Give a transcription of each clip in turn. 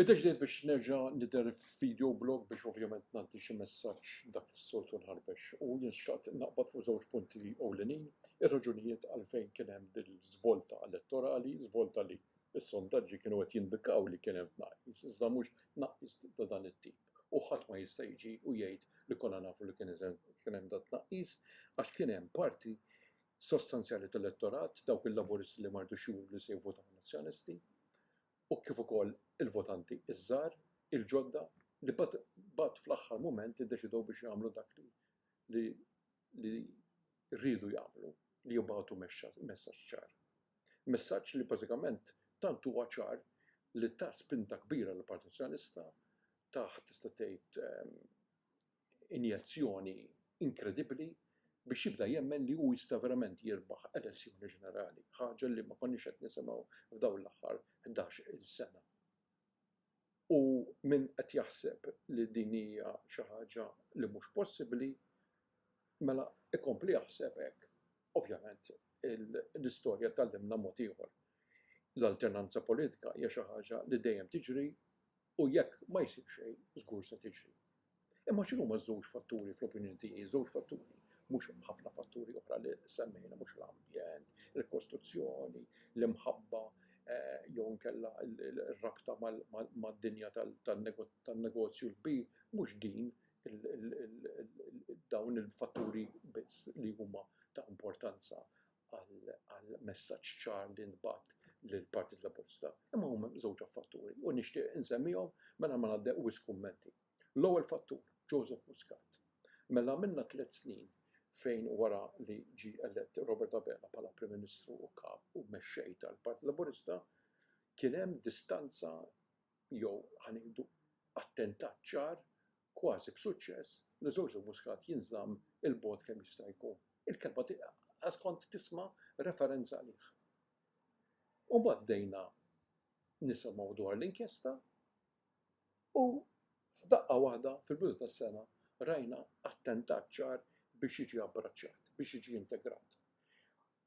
Id-deċidejt biex nerġa' nidher f'video blog biex ovvjament nagħti xi messaġġ dak is-soltu nħarbex u jien xtaqt naqbad fuq żewġ punti ewlenin, ir-raġunijiet għalfejn kien hemm din l-żvolta elettorali, żvolta li s-sondaġġi kienu qed jindikaw li kien hemm tnaqqis, iżda mhux tnaqqis ta' dan it-tip. U ħadd ma jista' jiġi u jgħid li konna nafu li kien hemm dan tnaqqis għax kien hemm parti sostanzjali tal-elettorat dawk il-laburisti li ma rridux juru li se jivvotaw nazzjonisti u kif ukoll il-votanti iż-żgħar, il-ġodda li bad fl-aħħar mument iddeċidew biex jagħmlu dak li rridu jagħmlu, li jibgħatu messaġġ ċar. Messaġġ li bażikament tant huwa ċar li ta' spinta kbira lill-Partit Soċjalista taħt tista' tgħid injezzjoni inkredibbli biex jibda jemmen li hu jista' verament jirbaħ elezzjoni ġenerali, ħaġa li ma konniex qed nisimgħu f'dawn l-aħħar 11-il sena. U min qed jaħseb li din hija xi ħaġa li mhux possibbli, mela ikompli jaħseb hekk. Ovvjament l-istorja tallimna mod ieħor. L-alternanza politika hija xi ħaġa li dejjem tiġri u jekk ma jsir xejn żgur se tiġri. Imma x'inhuma ż-żewġ fatturi fl-opinjoni tiegħi, żewġ fatturi, mhux ħafna fatturi oħra li semmejna mhux l-ambjent, il-kostruzzjoni, l-imħabba, jew nkella r-rabta mad-dinja tan-negozju l-kbir, mhux din dawn il-fatturi biss li huma ta' importanza għal messaġġ ċar li nbagħat lill-Partit Laburista. Imma huma żewġ fatturi u nixtieq insemmihom mela ma ngħaddeq wisq kummenti. L-ewwel fattur, Joseph Muscat. Mela minna 3 snin fejn wara li ġie elett Robert Abela bħala Prim Ministru u kap u mexxej tal-Partit Laburista, kien hemm distanza jew ħanieħdu attentat ċar kważi b'suċċess li Joseph Muscat jinżamm il-bogħod kemm jista' jkun. Il-kelma għas kont tisma' referenza għalih. U mbagħad bdejna nisimgħu dwar l-inkjesta u f'daqqa waħda fil-bidu tas-sena rajna attentat ċar biex jiġi abbraċċjat, biex jiġi integrat.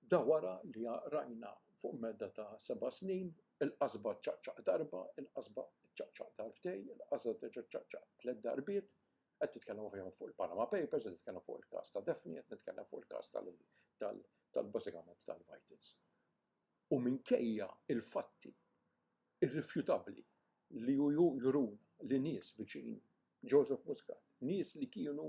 Da wara li rajna fuq medda ta' 7 snin il-qasba ċċaqċaq darba, il-qasba ċċaqċaq darbtejn, il-qasba ċċaqċaq 3 darbiet, qed titkellem ovvjament fuq il-Panama Papers, qed titkellem fuq il-każ ta' Daphne, qed nitkellem fuq il-każ tal-bażikament tal-Vitals. U minkejja il-fatti irrifjutabbli li juruna li nies viċin Joseph Muscat, nies li kienu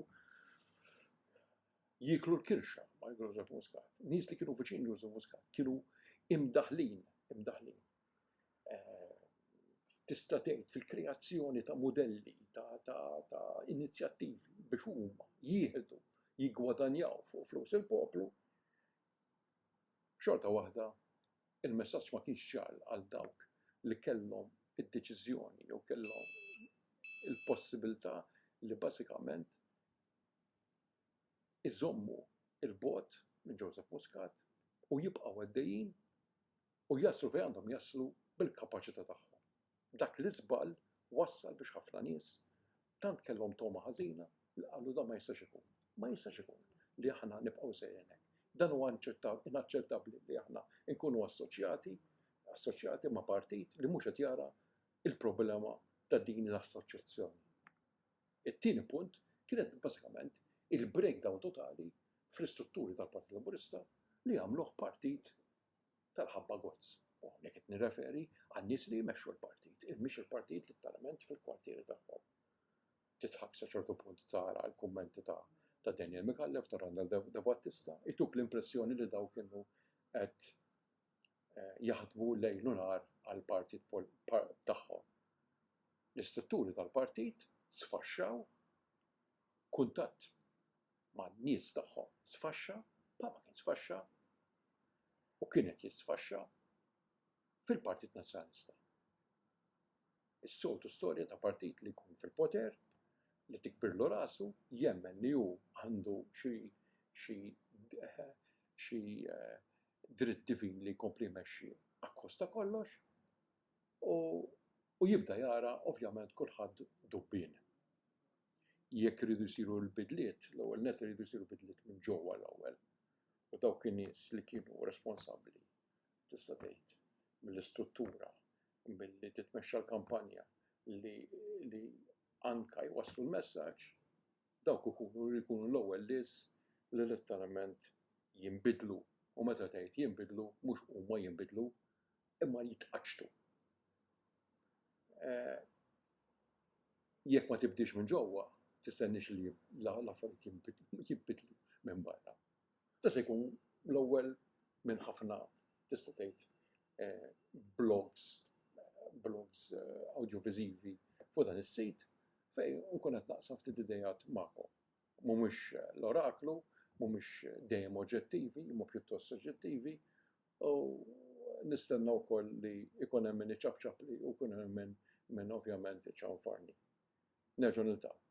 jiklu l-kirxa ma' Joseph Muscat, nies li kienu viċin Joseph Muscat, kienu imdaħlin. Tista' tgħid fil-kreazzjoni ta' mudelli, ta' inizjattivi biex huma jieħdu, jiggwadanjaw fuq flus il-poplu, xorta waħda il-messaġġ ma kienx ċar għal dawk li kellhom id-deċiżjoni jew kellhom il-possibilità li bażikament iżommu il-bogħod minn Joseph Muscat u jibqgħu għaddejjin u jaslu fejn għandhom jaslu bil-kapaċità tagħhom. Dak li żball wassal biex ħafna nies tant kellhom toma ħażina li qalu dan ma jistax ikun. Ma jistax ikun li aħna nibqgħu sejrin hekk. Dan huwa inaċċettabbli li aħna nkunu assoċjati ma' partit li mhux qed jara il-problema ta' din l-assoċjazzjoni. It-tieni punt kienet bażikament il-breakdown totali fl-istrutturi tal-Partit Laburista li għamluh partit tal-ħabba gozz. U hawnhekk qed nirreferi għan-nies li jmexxu l-partit, mhix il-partit literalment fil-kwartieri tagħhom. Titħabb sa ċertu punt tara l-kummenti ta' Daniel Mikallef, ta' Randall De Battista, ituk l-impressjoni li daw kienu qed jaħdmu lejl u nhar għall-partit tagħhom. L-istrutturi tal-partit sfaxxaw, kuntatt man-nies tagħhom sfaxxa, ma kien sfaxxa u kienet jisfaxxa fil-Partit Nazzjonalista. Is-soltu storja ta' partit li jkun fil-poter, li tikbirlu rasu, jemmen li hu għandu xi dritt divin li jkompli jmexxi akkosta kollox u jibda jara ovvjament kulħadd dubbien. Jekk iridu jsiru l-bidliet, l-ewwel net iridu jsiru bidliet minn ġewwa l-ewwel. U dawk in-nies li kienu responsabbli tista' tgħid mill-istruttura, milli titmexxa l-kampanja, li anka jwasslu l-messaġġ dawk jkunu l-ewwel nies li letteralment jinbidlu u meta tgħid jinbidlu mhux huma jinbidlu imma jitqaċtu. Jekk ma tibdilx minn ġewwa, tistennix li l-affarijiet jinbidlu minn barra. Da se jkun l-ewwel minn ħafna tista' tgħid blogs audiovisivi fuq dan is-sit fejn nkun qed naqsam ftit idejat magħkom. Mhumiex l-oraklu, mhumiex dejjem oġġettivi, imma pjuttost soġġettivi u nistenna wkoll li jkun hemm min iċabċab li u jkun hemm min ovvjament iċċanfarni. Nerġgħu niltaqgħu.